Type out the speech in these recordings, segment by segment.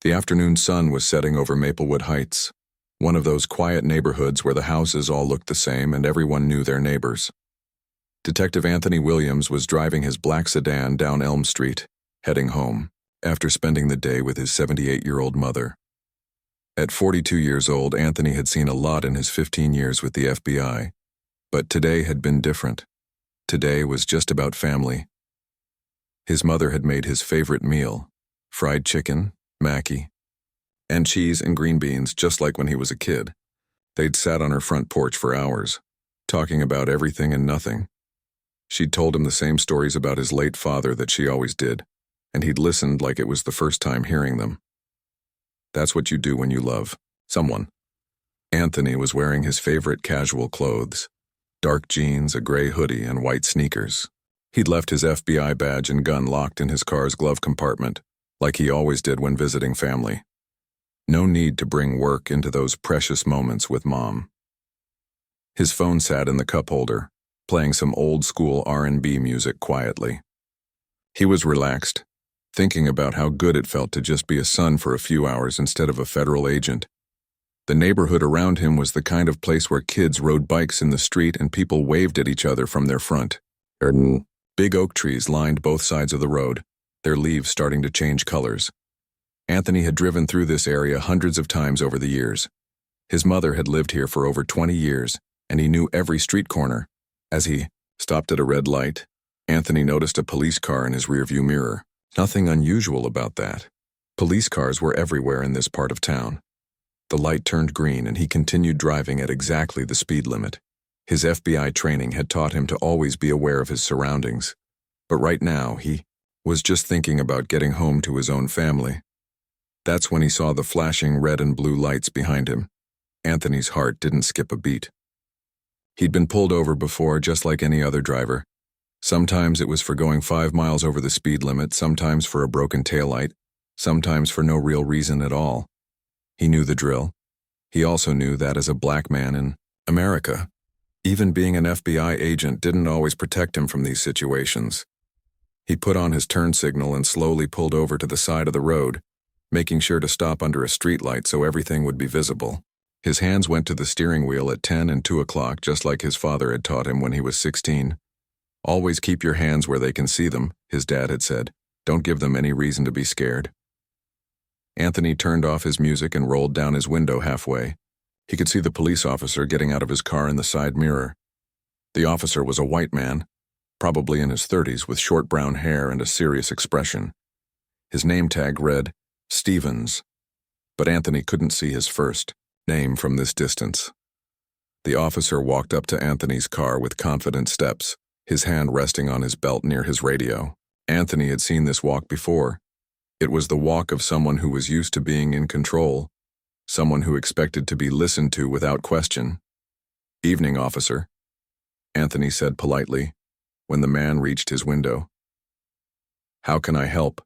The afternoon sun was setting over Maplewood Heights, one of those quiet neighborhoods where the houses all looked the same and everyone knew their neighbors. Detective Anthony Williams was driving his black sedan down Elm Street, heading home, after spending the day with his 78-year-old mother. At 42 years old, Anthony had seen a lot in his 15 years with the FBI, but today had been different. Today was just about family. His mother had made his favorite meal, fried chicken, Mackie, and cheese and green beans, just like when he was a kid. They'd sat on her front porch for hours, talking about everything and nothing. She'd told him the same stories about his late father that she always did, and he'd listened like it was the first time hearing them. That's what you do when you love someone. Anthony was wearing his favorite casual clothes, dark jeans, a gray hoodie, and white sneakers. He'd left his FBI badge and gun locked in his car's glove compartment, like he always did when visiting family. No need to bring work into those precious moments with Mom. His phone sat in the cup holder, playing some old-school R&B music quietly. He was relaxed, thinking about how good it felt to just be a son for a few hours instead of a federal agent. The neighborhood around him was the kind of place where kids rode bikes in the street and people waved at each other from their front. Big oak trees lined both sides of the road, their leaves starting to change colors. Anthony had driven through this area hundreds of times over the years. His mother had lived here for over 20 years, and he knew every street corner. As he stopped at a red light, Anthony noticed a police car in his rearview mirror. Nothing unusual about that. Police cars were everywhere in this part of town. The light turned green and he continued driving at exactly the speed limit. His FBI training had taught him to always be aware of his surroundings. But right now, he was just thinking about getting home to his own family. That's when he saw the flashing red and blue lights behind him. Anthony's heart didn't skip a beat. He'd been pulled over before, just like any other driver. Sometimes it was for going 5 miles over the speed limit, sometimes for a broken taillight, sometimes for no real reason at all. He knew the drill. He also knew that as a black man in America, even being an FBI agent didn't always protect him from these situations. He put on his turn signal and slowly pulled over to the side of the road, making sure to stop under a streetlight so everything would be visible. His hands went to the steering wheel at 10 and 2 o'clock, just like his father had taught him when he was 16. Always keep your hands where they can see them, his dad had said. Don't give them any reason to be scared. Anthony turned off his music and rolled down his window halfway. He could see the police officer getting out of his car in the side mirror. The officer was a white man, probably in his 30s, with short brown hair and a serious expression. His name tag read Stevens, but Anthony couldn't see his first name from this distance. The officer walked up to Anthony's car with confident steps, his hand resting on his belt near his radio. Anthony had seen this walk before. It was the walk of someone who was used to being in control, someone who expected to be listened to without question. "Evening, officer," Anthony said politely, when the man reached his window. "How can I help?"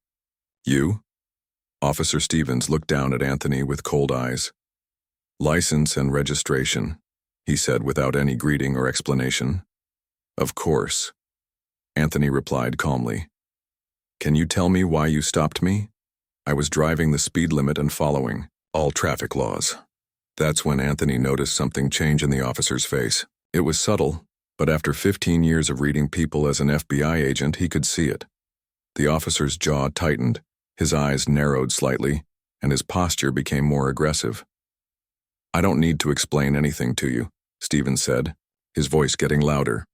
"You?" Officer Stevens looked down at Anthony with cold eyes. "License and registration," he said without any greeting or explanation. "Of course," Anthony replied calmly. "Can you tell me why you stopped me?" "I was driving the speed limit and following all traffic laws." That's when Anthony noticed something change in the officer's face. It was subtle, but after 15 years of reading people as an FBI agent, he could see it. The officer's jaw tightened, his eyes narrowed slightly, and his posture became more aggressive. "I don't need to explain anything to you," Stevens said, his voice getting louder.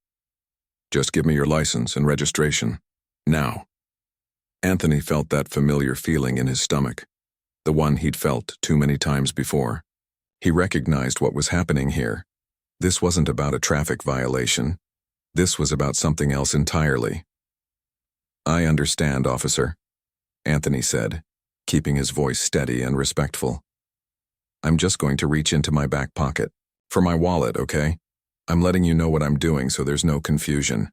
"Just give me your license and registration. Now." Anthony felt that familiar feeling in his stomach, the one he'd felt too many times before. He recognized what was happening here. This wasn't about a traffic violation. This was about something else entirely. "I understand, officer," Anthony said, keeping his voice steady and respectful. "I'm just going to reach into my back pocket. For my wallet, okay? I'm letting you know what I'm doing so there's no confusion."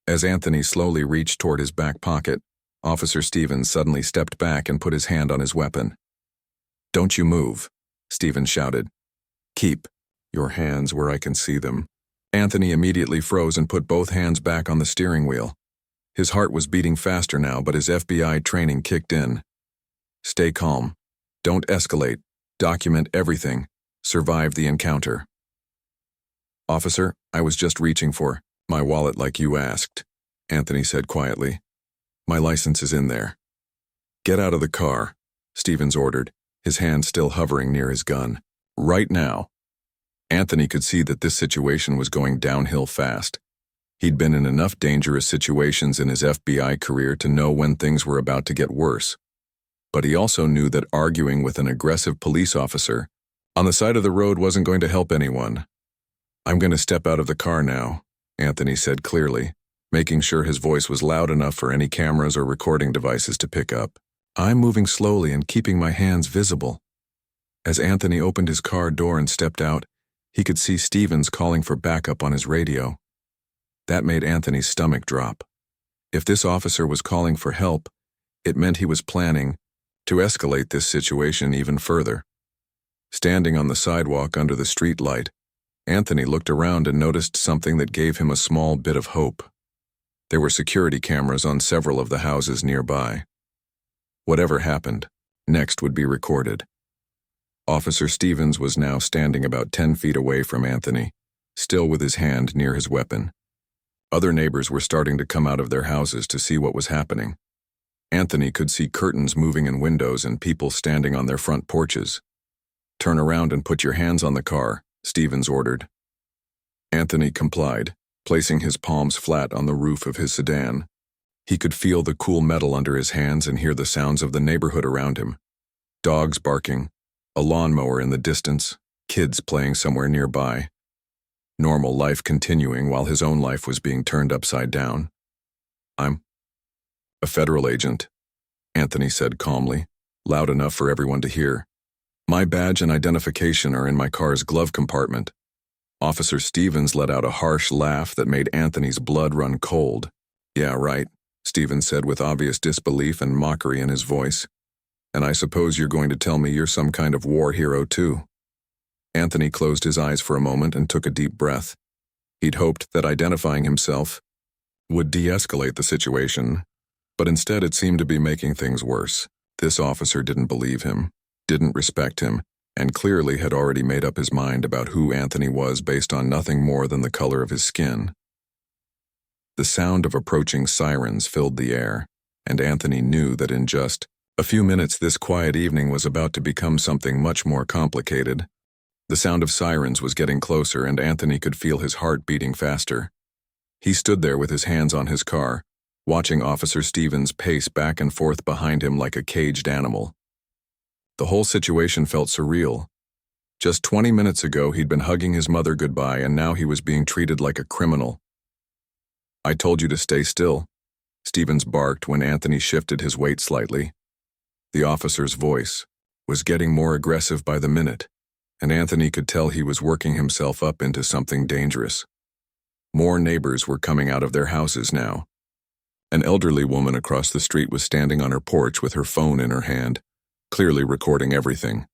As Anthony slowly reached toward his back pocket, Officer Stevens suddenly stepped back and put his hand on his weapon. "Don't you move," Stevens shouted. "Keep your hands where I can see them." Anthony immediately froze and put both hands back on the steering wheel. His heart was beating faster now, but his FBI training kicked in. "Stay calm," Don't escalate. Document everything. Survive the encounter. Officer, I was just reaching for my wallet like you asked, Anthony said quietly. My license is in there. Get out of the car, Stevens ordered, his hand still hovering near his gun. Right now. Anthony could see that this situation was going downhill fast. He'd been in enough dangerous situations in his FBI career to know when things were about to get worse. But he also knew that arguing with an aggressive police officer on the side of the road wasn't going to help anyone. I'm going to step out of the car now, Anthony said clearly, making sure his voice was loud enough for any cameras or recording devices to pick up. I'm moving slowly and keeping my hands visible. As Anthony opened his car door and stepped out, he could see Stevens calling for backup on his radio. That made Anthony's stomach drop. If this officer was calling for help, it meant he was planning to escalate this situation even further. Standing on the sidewalk under the street light, Anthony looked around and noticed something that gave him a small bit of hope. There were security cameras on several of the houses nearby. Whatever happened, next would be recorded. Officer Stevens was now standing about 10 feet away from Anthony, still with his hand near his weapon. Other neighbors were starting to come out of their houses to see what was happening. Anthony could see curtains moving in windows and people standing on their front porches. Turn around and put your hands on the car, Stevens ordered. Anthony complied, placing his palms flat on the roof of his sedan. He could feel the cool metal under his hands and hear the sounds of the neighborhood around him. Dogs barking, a lawnmower in the distance, kids playing somewhere nearby. Normal life continuing while his own life was being turned upside down. I'm a federal agent, Anthony said calmly, loud enough for everyone to hear. My badge and identification are in my car's glove compartment. Officer Stevens let out a harsh laugh that made Anthony's blood run cold. Yeah, right, Stevens said with obvious disbelief and mockery in his voice. And I suppose you're going to tell me you're some kind of war hero too. Anthony closed his eyes for a moment and took a deep breath. He'd hoped that identifying himself would de-escalate the situation, but instead it seemed to be making things worse. This officer didn't believe him, didn't respect him, and clearly had already made up his mind about who Anthony was based on nothing more than the color of his skin. The sound of approaching sirens filled the air, and Anthony knew that in just a few minutes this quiet evening was about to become something much more complicated. The sound of sirens was getting closer, and Anthony could feel his heart beating faster. He stood there with his hands on his car, watching Officer Stevens pace back and forth behind him like a caged animal. The whole situation felt surreal. Just 20 minutes ago he'd been hugging his mother goodbye, and now he was being treated like a criminal. I told you to stay still, Stevens barked when Anthony shifted his weight slightly. The officer's voice was getting more aggressive by the minute, and Anthony could tell he was working himself up into something dangerous. More neighbors were coming out of their houses now. An elderly woman across the street was standing on her porch with her phone in her hand, clearly recording everything.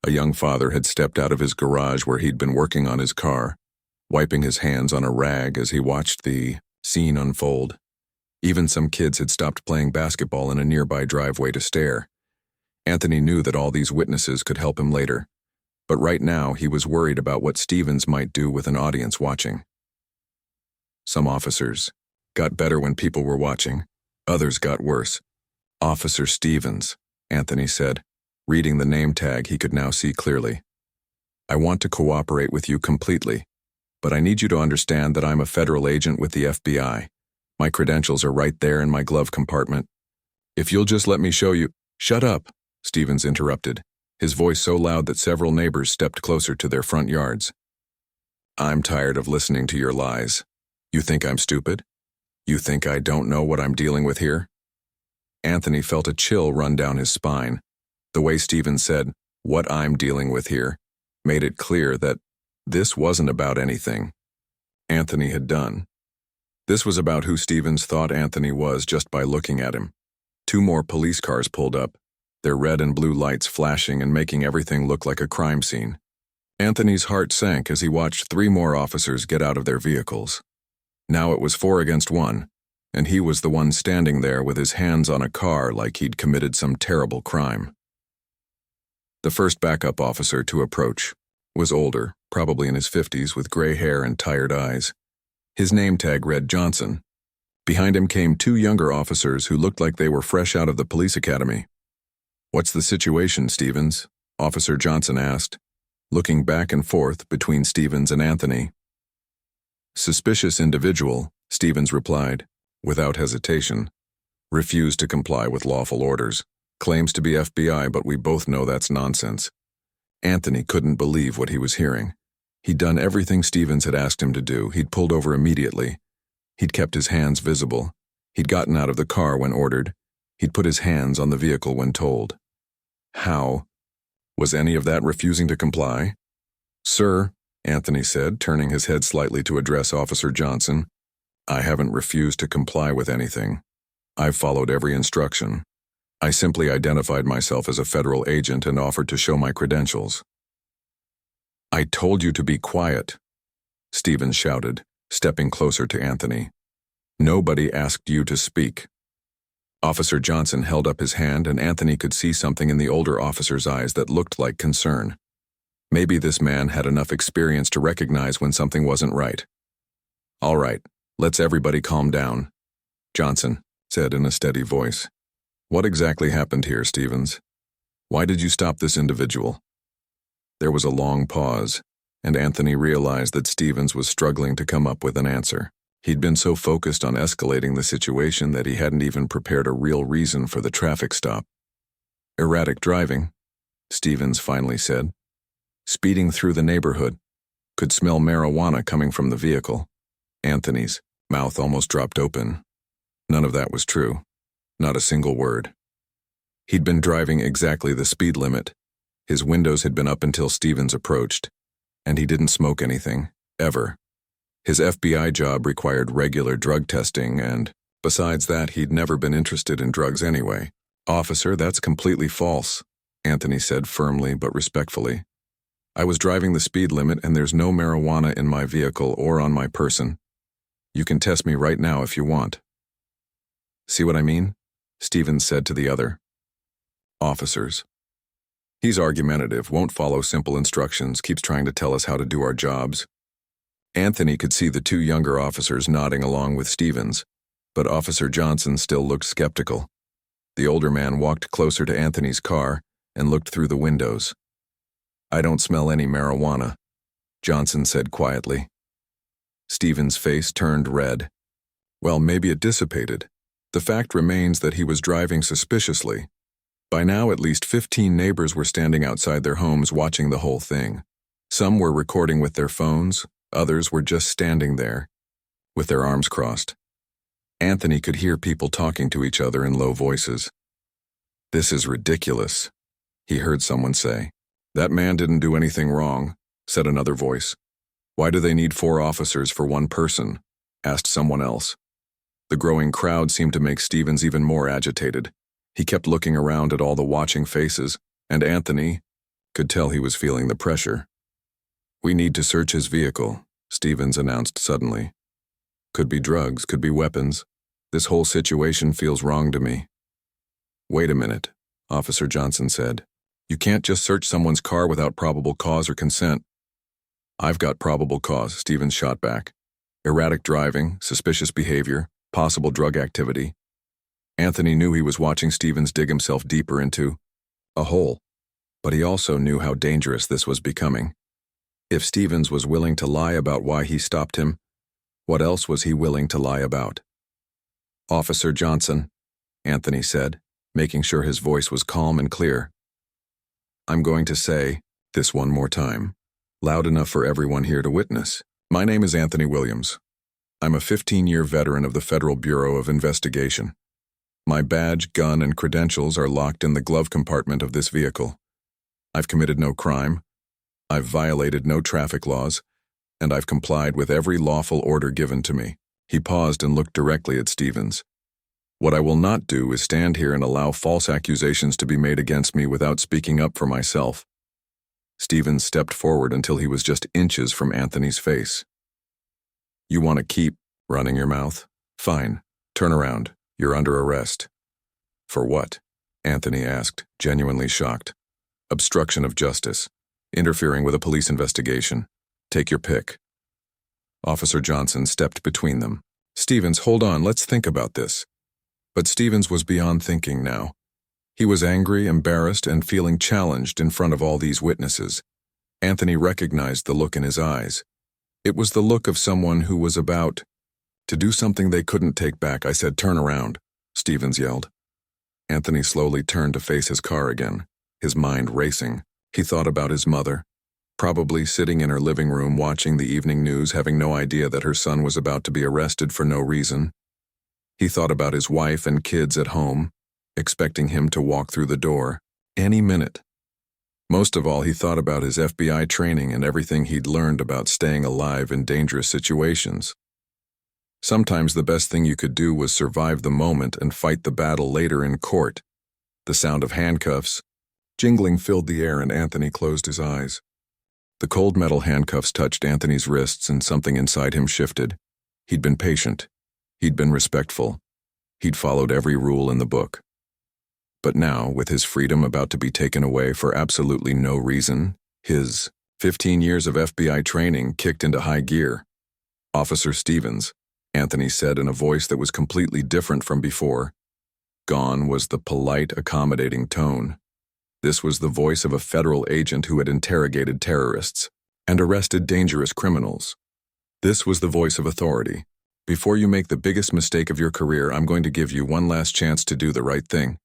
A young father had stepped out of his garage where he'd been working on his car, wiping his hands on a rag as he watched the scene unfold. Even some kids had stopped playing basketball in a nearby driveway to stare. Anthony knew that all these witnesses could help him later, but right now he was worried about what Stevens might do with an audience watching. Some officers got better when people were watching. Others got worse. Officer Stevens, Anthony said, reading the name tag he could now see clearly. I want to cooperate with you completely, but I need you to understand that I'm a federal agent with the FBI. My credentials are right there in my glove compartment. If you'll just let me show you— Shut up, Stevens interrupted, his voice so loud that several neighbors stepped closer to their front yards. I'm tired of listening to your lies. You think I'm stupid? You think I don't know what I'm dealing with here? Anthony felt a chill run down his spine. The way Stevens said, "what I'm dealing with here," made it clear that this wasn't about anything Anthony had done. This was about who Stevens thought Anthony was just by looking at him. 2 more police cars pulled up, their red and blue lights flashing and making everything look like a crime scene. Anthony's heart sank as he watched 3 more officers get out of their vehicles. Now it was 4 against 1, and he was the one standing there with his hands on a car like he'd committed some terrible crime. The first backup officer to approach was older, probably in his 50s, with gray hair and tired eyes. His name tag read Johnson. Behind him came two younger officers who looked like they were fresh out of the police academy. "What's the situation, Stevens?" Officer Johnson asked, looking back and forth between Stevens and Anthony. "Suspicious individual," Stevens replied, without hesitation. "Refused to comply with lawful orders. Claims to be FBI, but we both know that's nonsense." Anthony couldn't believe what he was hearing. He'd done everything Stevens had asked him to do. He'd pulled over immediately. He'd kept his hands visible. He'd gotten out of the car when ordered. He'd put his hands on the vehicle when told. How? Was any of that refusing to comply? "Sir," Anthony said, turning his head slightly to address Officer Johnson, "I haven't refused to comply with anything. I've followed every instruction. I simply identified myself as a federal agent and offered to show my credentials." "I told you to be quiet," Stevens shouted, stepping closer to Anthony. "Nobody asked you to speak." Officer Johnson held up his hand, and Anthony could see something in the older officer's eyes that looked like concern. Maybe this man had enough experience to recognize when something wasn't right. "All right, let's everybody calm down," Johnson said in a steady voice. "What exactly happened here, Stevens? Why did you stop this individual?" There was a long pause, and Anthony realized that Stevens was struggling to come up with an answer. He'd been so focused on escalating the situation that he hadn't even prepared a real reason for the traffic stop. "Erratic driving," Stevens finally said. "Speeding through the neighborhood. Could smell marijuana coming from the vehicle." Anthony's mouth almost dropped open. None of that was true. Not a single word. He'd been driving exactly the speed limit. His windows had been up until Stevens approached, and he didn't smoke anything, ever. His FBI job required regular drug testing, and besides that, he'd never been interested in drugs anyway. "Officer, that's completely false," Anthony said firmly but respectfully. "I was driving the speed limit, and there's no marijuana in my vehicle or on my person. You can test me right now if you want." "See what I mean?" Stevens said to the other officers. "He's argumentative, won't follow simple instructions, keeps trying to tell us how to do our jobs." Anthony could see the two younger officers nodding along with Stevens, but Officer Johnson still looked skeptical. The older man walked closer to Anthony's car and looked through the windows. "I don't smell any marijuana," Johnson said quietly. Stevens' face turned red. Well, maybe it dissipated. The fact remains that he was driving suspiciously. By now, at least 15 neighbors were standing outside their homes watching the whole thing. Some were recording with their phones. Others were just standing there, with their arms crossed. Anthony could hear people talking to each other in low voices. "This is ridiculous," he heard someone say. "That man didn't do anything wrong," said another voice. "Why do they need 4 officers for one person?" asked someone else. The growing crowd seemed to make Stevens even more agitated. He kept looking around at all the watching faces, and Anthony could tell he was feeling the pressure. "We need to search his vehicle," Stevens announced suddenly. "Could be drugs, could be weapons. This whole situation feels wrong to me." "Wait a minute," Officer Johnson said. "You can't just search someone's car without probable cause or consent." "I've got probable cause," Stevens shot back. "Erratic driving, suspicious behavior, possible drug activity." Anthony knew he was watching Stevens dig himself deeper into a hole, but he also knew how dangerous this was becoming. If Stevens was willing to lie about why he stopped him, what else was he willing to lie about? "Officer Johnson," Anthony said, making sure his voice was calm and clear. "I'm going to say this one more time, loud enough for everyone here to witness. My name is Anthony Williams. I'm a 15-year veteran of the Federal Bureau of Investigation. My badge, gun, and credentials are locked in the glove compartment of this vehicle. I've committed no crime. I've violated no traffic laws, and I've complied with every lawful order given to me." He paused and looked directly at Stevens. "What I will not do is stand here and allow false accusations to be made against me without speaking up for myself." Stevens stepped forward until he was just inches from Anthony's face. "You want to keep running your mouth? Fine. Turn around. You're under arrest." "For what?" Anthony asked, genuinely shocked. obstruction of justice, interfering with a police investigation. Take your pick. Officer Johnson stepped between them. Stevens, hold on, let's think about this. But Stevens was beyond thinking now. He was angry, embarrassed, and feeling challenged in front of all these witnesses. Anthony recognized the look in his eyes. It was the look of someone who was about to do something they couldn't take back. I said, turn around, Stevens yelled. Anthony slowly turned to face his car again, his mind racing. He thought about his mother, probably sitting in her living room watching the evening news, having no idea that her son was about to be arrested for no reason. He thought about his wife and kids at home, expecting him to walk through the door any minute. Most of all, he thought about his FBI training and everything he'd learned about staying alive in dangerous situations. Sometimes the best thing you could do was survive the moment and fight the battle later in court. The sound of handcuffs, jingling, filled the air, and Anthony closed his eyes. The cold metal handcuffs touched Anthony's wrists and something inside him shifted. He'd been patient. He'd been respectful. He'd followed every rule in the book. But now, with his freedom about to be taken away for absolutely no reason, his 15 years of FBI training kicked into high gear. Officer Stevens, Anthony said in a voice that was completely different from before. Gone was the polite, accommodating tone. This was the voice of a federal agent who had interrogated terrorists and arrested dangerous criminals. This was the voice of authority. Before you make the biggest mistake of your career, I'm going to give you one last chance to do the right thing.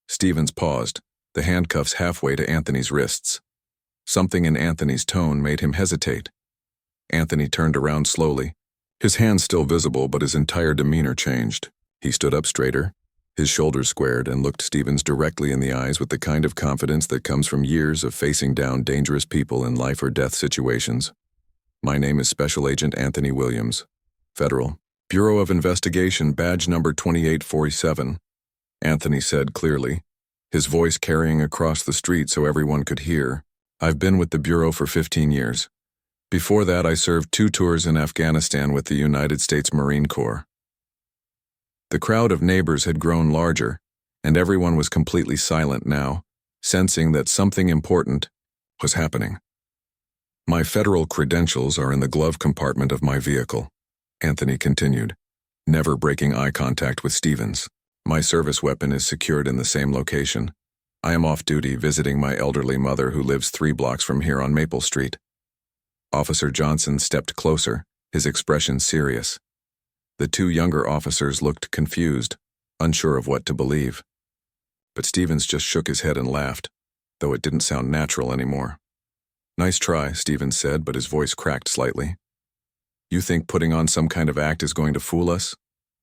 Stevens paused, the handcuffs halfway to Anthony's wrists. Something in Anthony's tone made him hesitate. Anthony turned around slowly, his hands still visible, but his entire demeanor changed. He stood up straighter, his shoulders squared, and looked Stevens directly in the eyes with the kind of confidence that comes from years of facing down dangerous people in life or death situations. My name is Special Agent Anthony Williams, Federal Bureau of Investigation, badge number 2847. Anthony said clearly, his voice carrying across the street so everyone could hear. I've been with the Bureau for 15 years. Before that, I served 2 tours in Afghanistan with the United States Marine Corps. The crowd of neighbors had grown larger, and everyone was completely silent now, sensing that something important was happening. My federal credentials are in the glove compartment of my vehicle, Anthony continued, never breaking eye contact with Stevens. My service weapon is secured in the same location. I am off duty visiting my elderly mother who lives 3 blocks from here on Maple Street. Officer Johnson stepped closer, his expression serious. The 2 younger officers looked confused, unsure of what to believe. But Stevens just shook his head and laughed, though it didn't sound natural anymore. Nice try, Stevens said, but his voice cracked slightly. You think putting on some kind of act is going to fool us?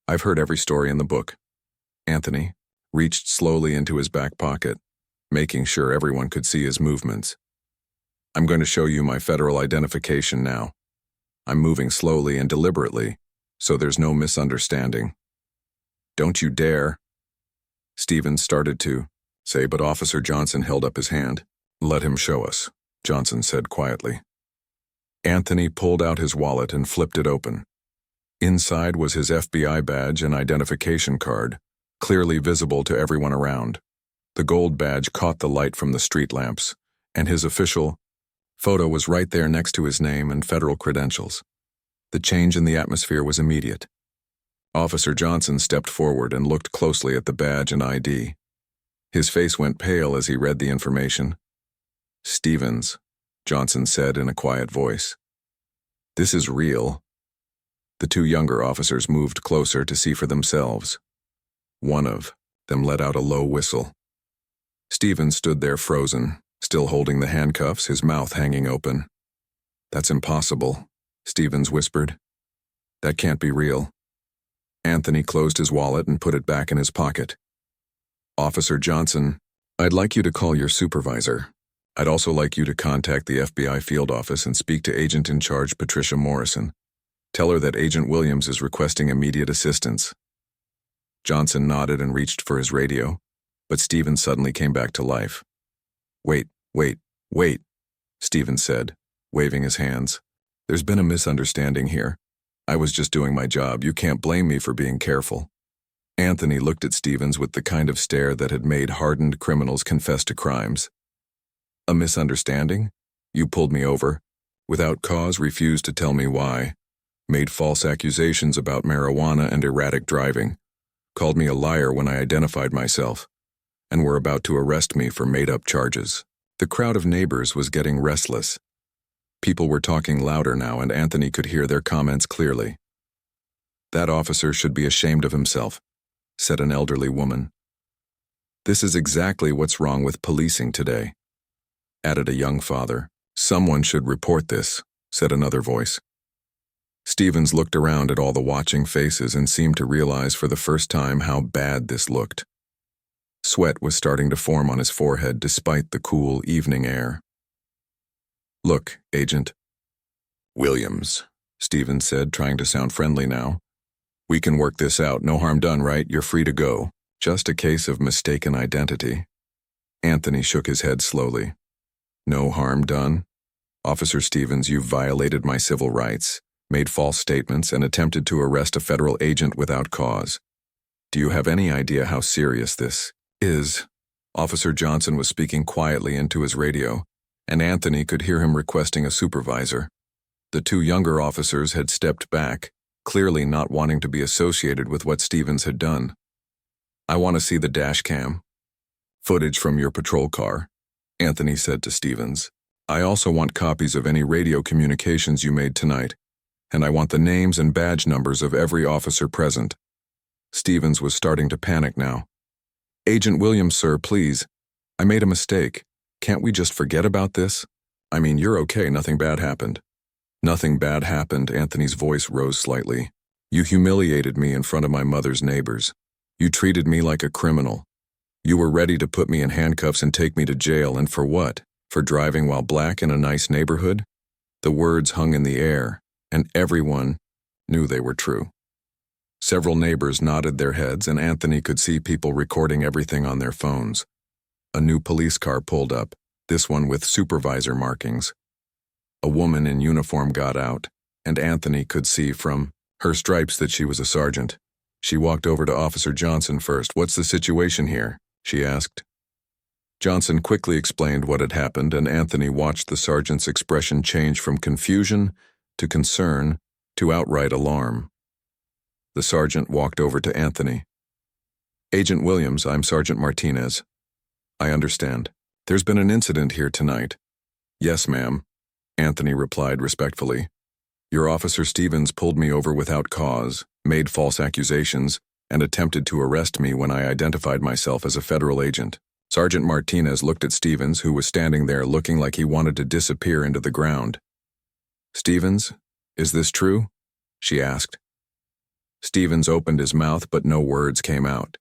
I've heard every story in the book. Anthony reached slowly into his back pocket, making sure everyone could see his movements. I'm going to show you my federal identification now. I'm moving slowly and deliberately, so there's no misunderstanding. Don't you dare. Stevens started to say, but Officer Johnson held up his hand. Let him show us, Johnson said quietly. Anthony pulled out his wallet and flipped it open. Inside was his FBI badge and identification card, clearly visible to everyone around. The gold badge caught the light from the street lamps, and his official photo was right there next to his name and federal credentials. The change in the atmosphere was immediate. Officer Johnson stepped forward and looked closely at the badge and ID. His face went pale as he read the information. Stevens, Johnson said in a quiet voice. This is real. The 2 younger officers moved closer to see for themselves. One of them let out a low whistle. Stevens stood there frozen, still holding the handcuffs, his mouth hanging open. That's impossible, Stevens whispered. That can't be real. Anthony closed his wallet and put it back in his pocket. Officer Johnson, I'd like you to call your supervisor. I'd also like you to contact the FBI field office and speak to Agent in Charge Patricia Morrison. Tell her that Agent Williams is requesting immediate assistance. Johnson nodded and reached for his radio, but Stevens suddenly came back to life. Wait, Stevens said, waving his hands. There's been a misunderstanding here. I was just doing my job. You can't blame me for being careful. Anthony looked at Stevens with the kind of stare that had made hardened criminals confess to crimes. A misunderstanding? You pulled me over. Without cause, refused to tell me why. Made false accusations about marijuana and erratic driving. Called me a liar when I identified myself. And were about to arrest me for made-up charges. The crowd of neighbors was getting restless. People were talking louder now, and Anthony could hear their comments clearly. "That officer should be ashamed of himself," said an elderly woman. "This is exactly what's wrong with policing today," added a young father. "Someone should report this," said another voice. Stevens looked around at all the watching faces and seemed to realize for the first time how bad this looked. Sweat was starting to form on his forehead despite the cool evening air. "Look, Agent Williams," Stevens said, trying to sound friendly now. "We can work this out. No harm done, right? You're free to go. Just a case of mistaken identity." Anthony shook his head slowly. "No harm done? Officer Stevens, you violated my civil rights, made false statements, and attempted to arrest a federal agent without cause. Do you have any idea how serious this is?" Officer Johnson was speaking quietly into his radio, and Anthony could hear him requesting a supervisor. The two younger officers had stepped back, clearly not wanting to be associated with what Stevens had done. "I want to see the dash cam footage from your patrol car," Anthony said to Stevens. "I also want copies of any radio communications you made tonight, and I want the names and badge numbers of every officer present." Stevens was starting to panic now. "Agent Williams, sir, please. I made a mistake. Can't we just forget about this? I mean, you're okay, nothing bad happened." "Nothing bad happened," Anthony's voice rose slightly. "You humiliated me in front of my mother's neighbors. You treated me like a criminal. You were ready to put me in handcuffs and take me to jail, and for what? For driving while black in a nice neighborhood?" The words hung in the air, and everyone knew they were true. Several neighbors nodded their heads, and Anthony could see people recording everything on their phones. A new police car pulled up, this one with supervisor markings. A woman in uniform got out, and Anthony could see from her stripes that she was a sergeant. She walked over to Officer Johnson first. "What's the situation here?" she asked. Johnson quickly explained what had happened, and Anthony watched the sergeant's expression change from confusion to concern to outright alarm. The sergeant walked over to Anthony. "Agent Williams, I'm Sergeant Martinez." "I understand. There's been an incident here tonight." "Yes, ma'am," Anthony replied respectfully. "Your Officer Stevens pulled me over without cause, made false accusations, and attempted to arrest me when I identified myself as a federal agent." Sergeant Martinez looked at Stevens, who was standing there looking like he wanted to disappear into the ground. "Stevens, is this true?" she asked. Stevens opened his mouth, but no words came out.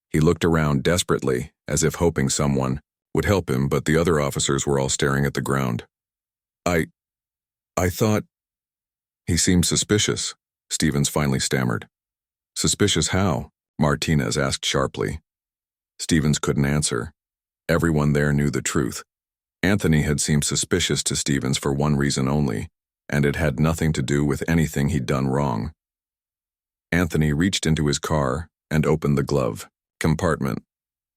He looked around desperately, as if hoping someone would help him, but the other officers were all staring at the ground. I thought—" "He seemed suspicious," Stevens finally stammered. "Suspicious how?" Martinez asked sharply. Stevens couldn't answer. Everyone there knew the truth. Anthony had seemed suspicious to Stevens for one reason only, and it had nothing to do with anything he'd done wrong. Anthony reached into his car and opened the glove compartment,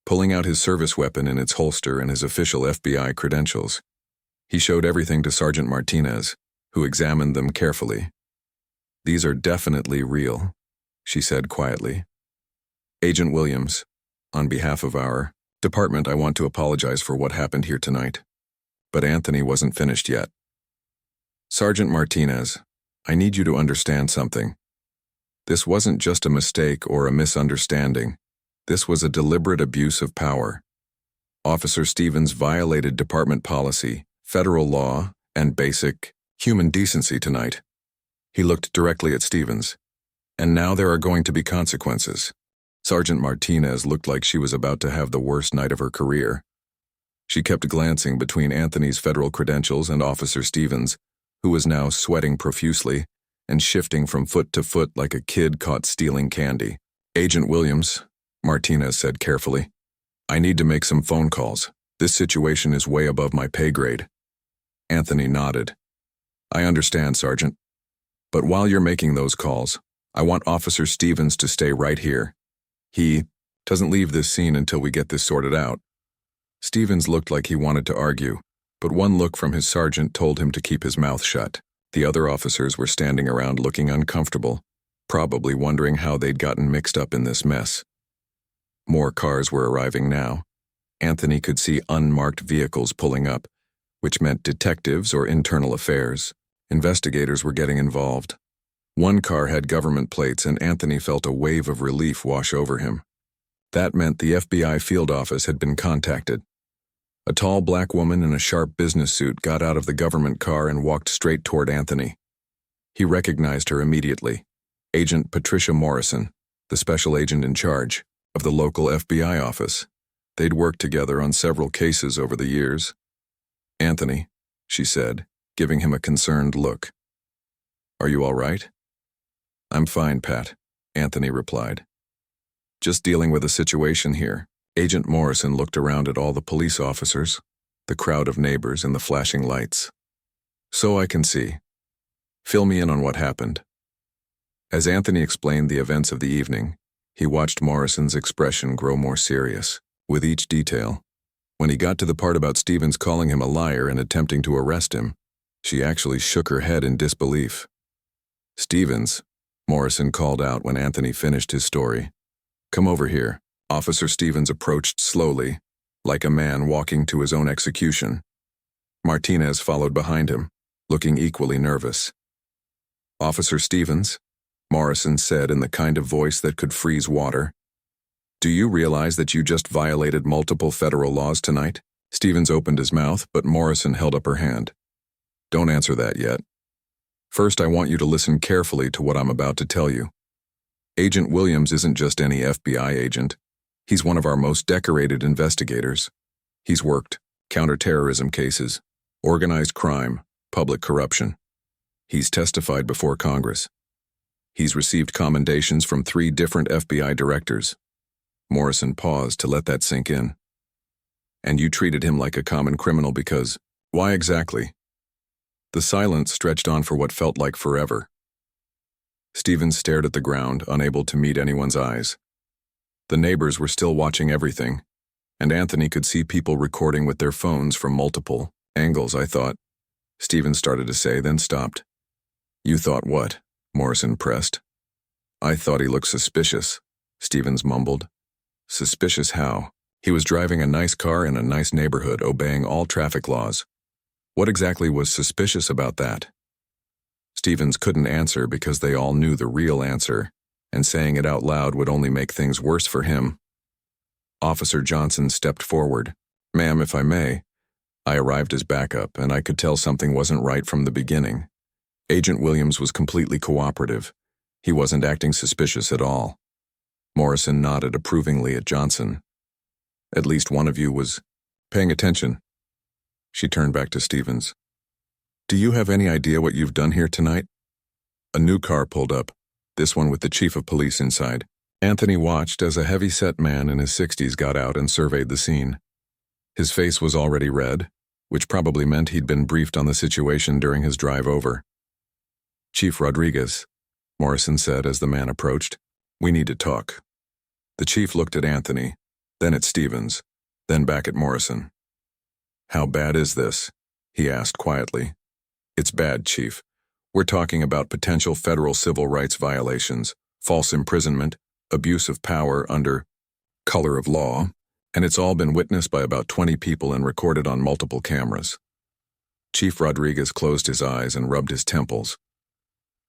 pulling out his service weapon in its holster and his official FBI credentials. He showed everything to Sergeant Martinez, who examined them carefully. "These are definitely real," she said quietly. "Agent Williams, on behalf of our department, I want to apologize for what happened here tonight." But Anthony wasn't finished yet. "Sergeant Martinez, I need you to understand something. This wasn't just a mistake or a misunderstanding. This was a deliberate abuse of power. Officer Stevens violated department policy, federal law, and basic human decency tonight." He looked directly at Stevens. "And now there are going to be consequences." Sergeant Martinez looked like she was about to have the worst night of her career. She kept glancing between Anthony's federal credentials and Officer Stevens, who was now sweating profusely and shifting from foot to foot like a kid caught stealing candy. "Agent Williams," Martinez said carefully, "I need to make some phone calls. This situation is way above my pay grade." Anthony nodded. "I understand, Sergeant. But while you're making those calls, I want Officer Stevens to stay right here. He doesn't leave this scene until we get this sorted out." Stevens looked like he wanted to argue, But one look from his sergeant told him to keep his mouth shut. The other officers were standing around looking uncomfortable, probably wondering how they'd gotten mixed up in this mess. More cars were arriving now. Anthony could see unmarked vehicles pulling up, which meant detectives or internal affairs. Investigators were getting involved. One car had government plates, and Anthony felt a wave of relief wash over him. That meant the FBI field office had been contacted. A tall black woman in a sharp business suit got out of the government car and walked straight toward Anthony. He recognized her immediately. Agent Patricia Morrison, the special agent in charge of the local FBI office. They'd worked together on several cases over the years. "Anthony," she said, giving him a concerned look. "Are you all right?" "I'm fine, Pat," Anthony replied. "Just dealing with a situation here." Agent Morrison looked around at all the police officers, the crowd of neighbors, and the flashing lights. "So I can see. Fill me in on what happened." As Anthony explained the events of the evening, he watched Morrison's expression grow more serious with each detail. When he got to the part about Stevens calling him a liar and attempting to arrest him, she actually shook her head in disbelief. "Stevens," Morrison called out when Anthony finished his story. "Come over here." Officer Stevens approached slowly, like a man walking to his own execution. Martinez followed behind him, looking equally nervous. "Officer Stevens," Morrison said in the kind of voice that could freeze water, "do you realize that you just violated multiple federal laws tonight?" Stevens opened his mouth, but Morrison held up her hand. "Don't answer that yet. First, I want you to listen carefully to what I'm about to tell you. Agent Williams isn't just any FBI agent. He's one of our most decorated investigators. He's worked counterterrorism cases, organized crime, public corruption. He's testified before Congress. He's received commendations from 3 different FBI directors." Morrison paused to let that sink in. "And you treated him like a common criminal because, why exactly?" The silence stretched on for what felt like forever. Stevens stared at the ground, unable to meet anyone's eyes. The neighbors were still watching everything, and Anthony could see people recording with their phones from multiple angles. "I thought," Stevens started to say, then stopped. "You thought what?" Morrison pressed. "I thought he looked suspicious," Stevens mumbled. "Suspicious how? He was driving a nice car in a nice neighborhood, obeying all traffic laws. What exactly was suspicious about that?" Stevens couldn't answer because they all knew the real answer, and saying it out loud would only make things worse for him. Officer Johnson stepped forward. "Ma'am, if I may, I arrived as backup, and I could tell something wasn't right from the beginning. Agent Williams was completely cooperative. He wasn't acting suspicious at all." Morrison nodded approvingly at Johnson. "At least one of you was paying attention." She turned back to Stevens. "Do you have any idea what you've done here tonight?" A new car pulled up, this one with the chief of police inside. Anthony watched as a heavy-set man in his 60s got out and surveyed the scene. His face was already red, which probably meant he'd been briefed on the situation during his drive over. "Chief Rodriguez," Morrison said as the man approached, "we need to talk." The chief looked at Anthony, then at Stevens, then back at Morrison. "How bad is this?" he asked quietly. "It's bad, Chief. We're talking about potential federal civil rights violations, false imprisonment, abuse of power under color of law, and it's all been witnessed by about 20 people and recorded on multiple cameras." Chief Rodriguez closed his eyes and rubbed his temples.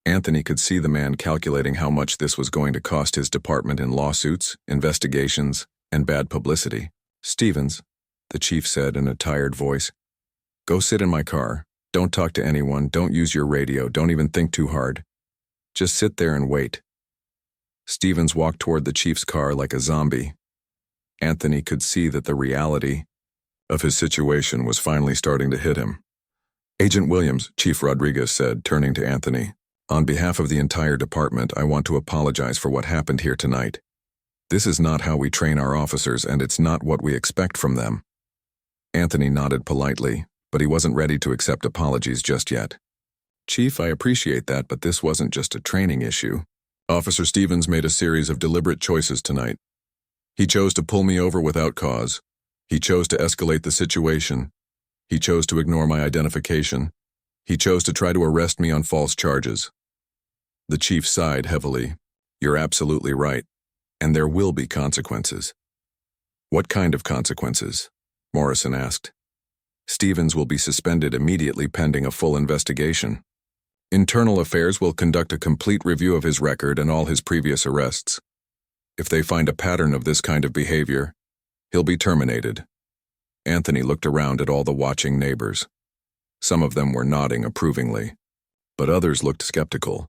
Anthony could see the man calculating how much this was going to cost his department in lawsuits, investigations, and bad publicity. "Stevens," the chief said in a tired voice, "go sit in my car. Don't talk to anyone, don't use your radio, don't even think too hard. Just sit there and wait." Stevens walked toward the chief's car like a zombie. Anthony could see that the reality of his situation was finally starting to hit him. "Agent Williams," Chief Rodriguez said, turning to Anthony, "on behalf of the entire department, I want to apologize for what happened here tonight. This is not how we train our officers, and it's not what we expect from them." Anthony nodded politely, but he wasn't ready to accept apologies just yet. "Chief, I appreciate that, but this wasn't just a training issue. Officer Stevens made a series of deliberate choices tonight. He chose to pull me over without cause. He chose to escalate the situation. He chose to ignore my identification. He chose to try to arrest me on false charges. The chief sighed heavily. You're absolutely right, and there will be consequences. What kind of consequences? Morrison asked. Stevens will be suspended immediately pending a full investigation. Internal Affairs will conduct a complete review of his record and all his previous arrests. If they find a pattern of this kind of behavior, he'll be terminated. Anthony looked around at all the watching neighbors. Some of them were nodding approvingly, but others looked skeptical.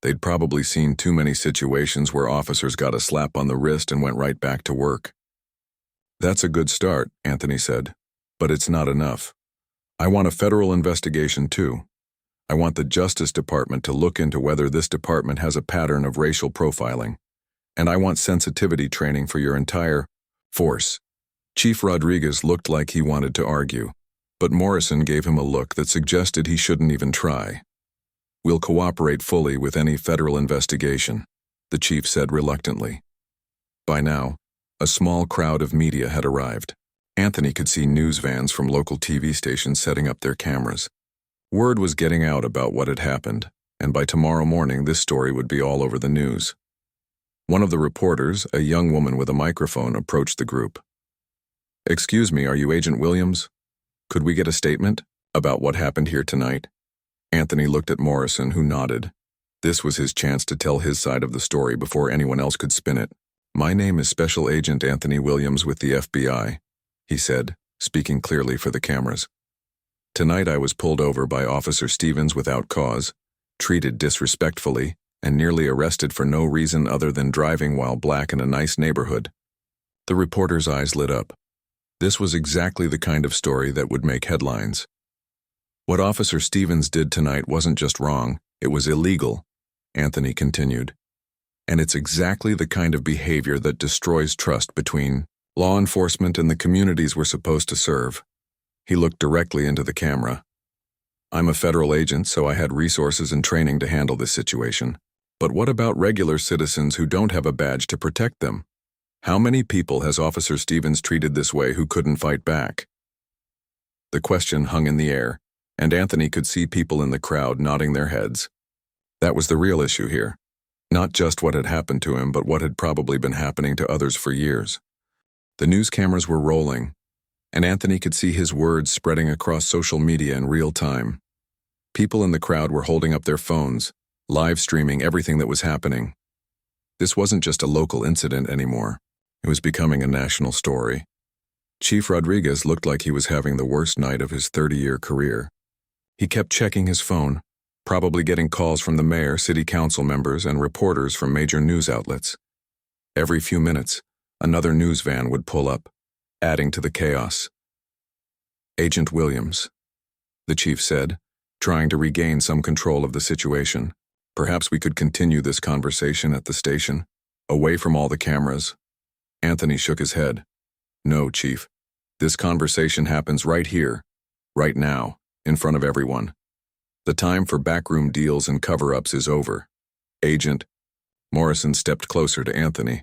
They'd probably seen too many situations where officers got a slap on the wrist and went right back to work. That's a good start, Anthony said, but it's not enough. I want a federal investigation too. I want the Justice Department to look into whether this department has a pattern of racial profiling. And I want sensitivity training for your entire force. Chief Rodriguez looked like he wanted to argue, but Morrison gave him a look that suggested he shouldn't even try. We'll cooperate fully with any federal investigation, the chief said reluctantly. By now, a small crowd of media had arrived. Anthony could see news vans from local TV stations setting up their cameras. Word was getting out about what had happened, and by tomorrow morning this story would be all over the news. One of the reporters, a young woman with a microphone, approached the group. Excuse me, are you Agent Williams? Could we get a statement about what happened here tonight? Anthony looked at Morrison, who nodded. This was his chance to tell his side of the story before anyone else could spin it. My name is Special Agent Anthony Williams with the FBI, he said, speaking clearly for the cameras. Tonight I was pulled over by Officer Stevens without cause, treated disrespectfully, and nearly arrested for no reason other than driving while black in a nice neighborhood. The reporter's eyes lit up. This was exactly the kind of story that would make headlines. What Officer Stevens did tonight wasn't just wrong, it was illegal, Anthony continued. And it's exactly the kind of behavior that destroys trust between law enforcement and the communities we're supposed to serve. He looked directly into the camera. I'm a federal agent, so I had resources and training to handle this situation. But what about regular citizens who don't have a badge to protect them? How many people has Officer Stevens treated this way who couldn't fight back? The question hung in the air, and Anthony could see people in the crowd nodding their heads. That was the real issue here. Not just what had happened to him, but what had probably been happening to others for years. The news cameras were rolling, and Anthony could see his words spreading across social media in real time. People in the crowd were holding up their phones, live streaming everything that was happening. This wasn't just a local incident anymore. It was becoming a national story. Chief Rodriguez looked like he was having the worst night of his 30-year career. He kept checking his phone, probably getting calls from the mayor, city council members, and reporters from major news outlets. Every few minutes, another news van would pull up, adding to the chaos. Agent Williams, the chief said, trying to regain some control of the situation. Perhaps we could continue this conversation at the station, away from all the cameras. Anthony shook his head. No, Chief. This conversation happens right here, right now, in front of everyone. The time for backroom deals and cover-ups is over. Agent. Morrison stepped closer to Anthony.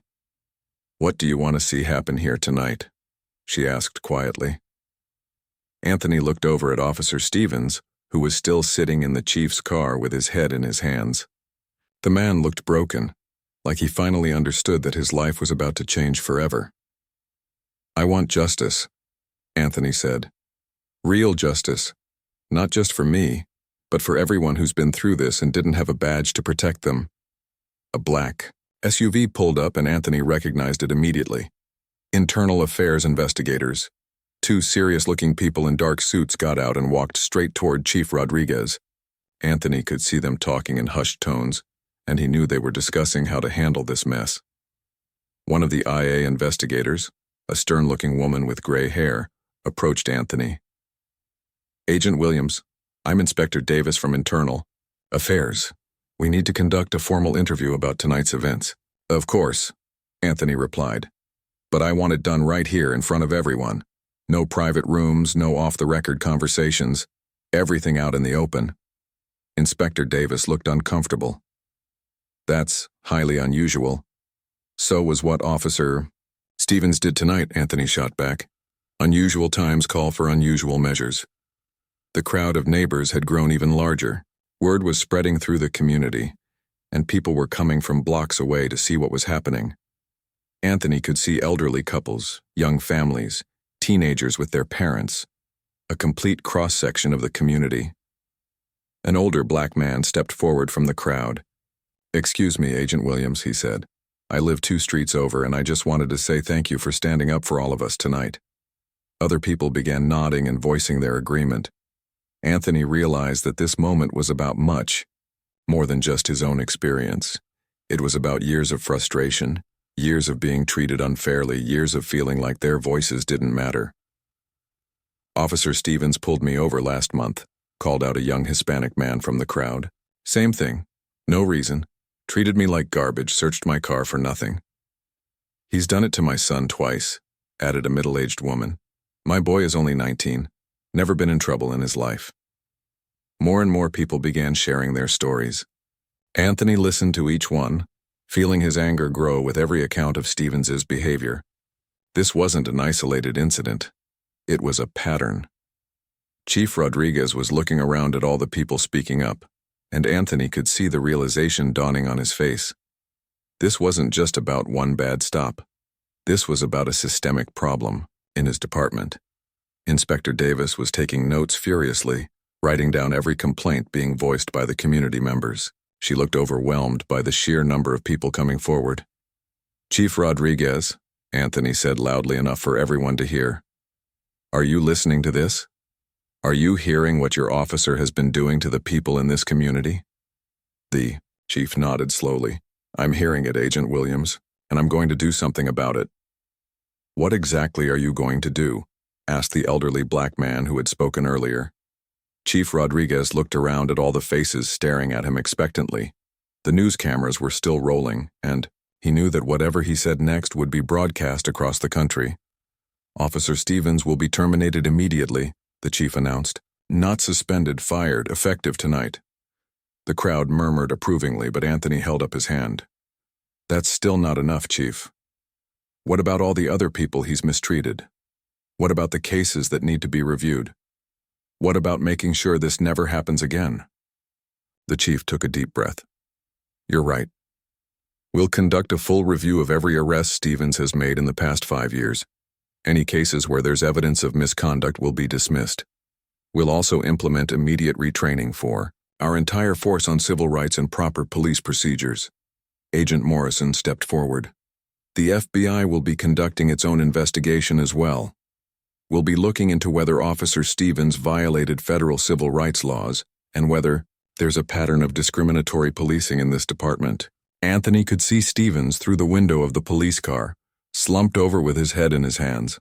What do you want to see happen here tonight? She asked quietly. Anthony looked over at Officer Stevens, who was still sitting in the chief's car with his head in his hands. The man looked broken, like he finally understood that his life was about to change forever. I want justice, Anthony said. Real justice, not just for me, but for everyone who's been through this and didn't have a badge to protect them. A black SUV pulled up and Anthony recognized it immediately. Internal Affairs investigators. Two serious-looking people in dark suits got out and walked straight toward Chief Rodriguez. Anthony could see them talking in hushed tones, and he knew they were discussing how to handle this mess. One of the IA investigators, a stern-looking woman with gray hair, approached Anthony. Agent Williams, I'm Inspector Davis from Internal Affairs. We need to conduct a formal interview about tonight's events. Of course, Anthony replied. But I want it done right here in front of everyone. No private rooms, no off-the-record conversations, everything out in the open. Inspector Davis looked uncomfortable. That's highly unusual. So was what Officer Stevens did tonight, Anthony shot back. Unusual times call for unusual measures. The crowd of neighbors had grown even larger. Word was spreading through the community, and people were coming from blocks away to see what was happening. Anthony could see elderly couples, young families, teenagers with their parents, a complete cross-section of the community. An older black man stepped forward from the crowd. "Excuse me, Agent Williams," he said. "I live 2 streets over, and I just wanted to say thank you for standing up for all of us tonight." Other people began nodding and voicing their agreement. Anthony realized that this moment was about much more than just his own experience. It was about years of frustration, years of being treated unfairly, years of feeling like their voices didn't matter. "Officer Stevens pulled me over last month," called out a young Hispanic man from the crowd. "Same thing. No reason. Treated me like garbage, searched my car for nothing." "He's done it to my son twice," added a middle-aged woman. "My boy is only 19. Never been in trouble in his life." More and more people began sharing their stories. Anthony listened to each one, feeling his anger grow with every account of Stevens's behavior. This wasn't an isolated incident. It was a pattern. Chief Rodriguez was looking around at all the people speaking up, and Anthony could see the realization dawning on his face. This wasn't just about one bad stop. This was about a systemic problem in his department. Inspector Davis was taking notes furiously, writing down every complaint being voiced by the community members. She looked overwhelmed by the sheer number of people coming forward. "Chief Rodriguez," Anthony said loudly enough for everyone to hear, "are you listening to this? Are you hearing what your officer has been doing to the people in this community?" The chief nodded slowly. "I'm hearing it, Agent Williams, and I'm going to do something about it." "What exactly are you going to do?" asked the elderly black man who had spoken earlier. Chief Rodriguez looked around at all the faces staring at him expectantly. The news cameras were still rolling, and he knew that whatever he said next would be broadcast across the country. "Officer Stevens will be terminated immediately," the chief announced. "Not suspended, fired, effective tonight." The crowd murmured approvingly, but Anthony held up his hand. "That's still not enough, Chief. What about all the other people he's mistreated? What about the cases that need to be reviewed? What about making sure this never happens again?" The chief took a deep breath. "You're right. We'll conduct a full review of every arrest Stevens has made in the past 5 years. Any cases where there's evidence of misconduct will be dismissed. We'll also implement immediate retraining for our entire force on civil rights and proper police procedures." Agent Morrison stepped forward. "The FBI will be conducting its own investigation as well. We'll be looking into whether Officer Stevens violated federal civil rights laws and whether there's a pattern of discriminatory policing in this department." Anthony could see Stevens through the window of the police car, slumped over with his head in his hands.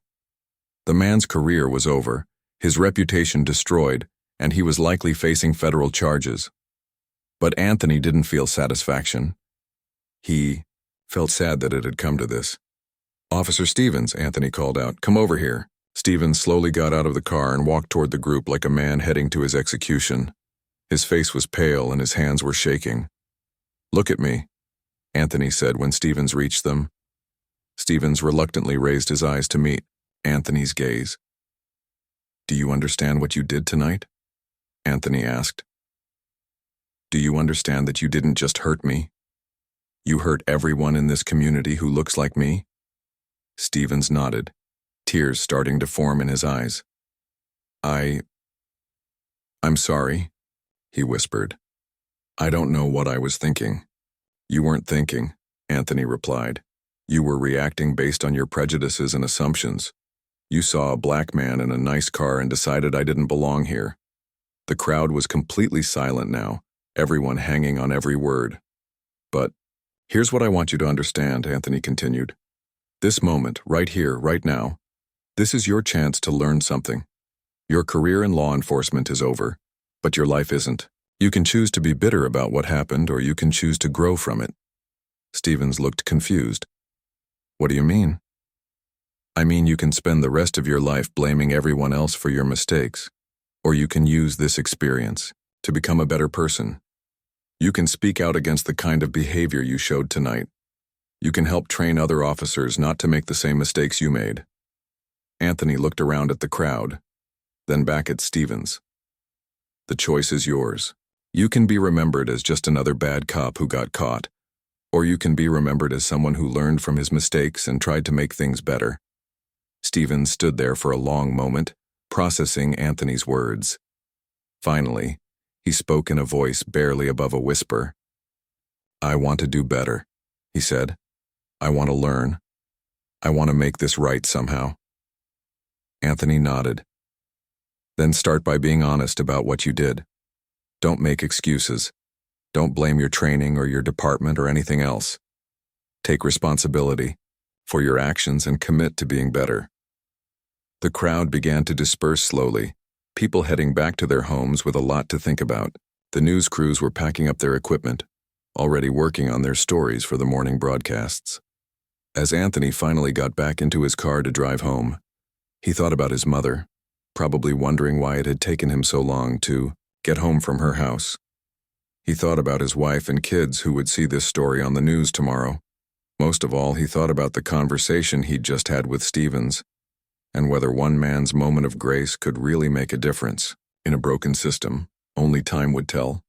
The man's career was over, his reputation destroyed, and he was likely facing federal charges. But Anthony didn't feel satisfaction. He felt sad that it had come to this. "Officer Stevens," Anthony called out, "come over here." Stevens slowly got out of the car and walked toward the group like a man heading to his execution. His face was pale and his hands were shaking. "Look at me," Anthony said when Stevens reached them. Stevens reluctantly raised his eyes to meet Anthony's gaze. "Do you understand what you did tonight?" Anthony asked. "Do you understand that you didn't just hurt me? You hurt everyone in this community who looks like me?" Stevens nodded, tears starting to form in his eyes. I'm sorry," he whispered. "I don't know what I was thinking." "You weren't thinking," Anthony replied. "You were reacting based on your prejudices and assumptions. You saw a black man in a nice car and decided I didn't belong here." The crowd was completely silent now, everyone hanging on every word. "But here's what I want you to understand," Anthony continued. "This moment, right here, right now, this is your chance to learn something. Your career in law enforcement is over, but your life isn't. You can choose to be bitter about what happened, or you can choose to grow from it." Stevens looked confused. "What do you mean?" "I mean you can spend the rest of your life blaming everyone else for your mistakes, or you can use this experience to become a better person. You can speak out against the kind of behavior you showed tonight. You can help train other officers not to make the same mistakes you made. Anthony looked around at the crowd, then back at Stevens. The choice is yours. You can be remembered as just another bad cop who got caught, or you can be remembered as someone who learned from his mistakes and tried to make things better. Stevens stood there for a long moment, processing Anthony's words. Finally, he spoke in a voice barely above a whisper. "I want to do better," he said. "I want to learn. I want to make this right somehow." Anthony nodded. "Then start by being honest about what you did. Don't make excuses. Don't blame your training or your department or anything else. Take responsibility for your actions and commit to being better." The crowd began to disperse slowly, people heading back to their homes with a lot to think about. The news crews were packing up their equipment, already working on their stories for the morning broadcasts. As Anthony finally got back into his car to drive home, he thought about his mother, probably wondering why it had taken him so long to get home from her house. He thought about his wife and kids who would see this story on the news tomorrow. Most of all, he thought about the conversation he'd just had with Stevens, and whether one man's moment of grace could really make a difference. In a broken system, only time would tell.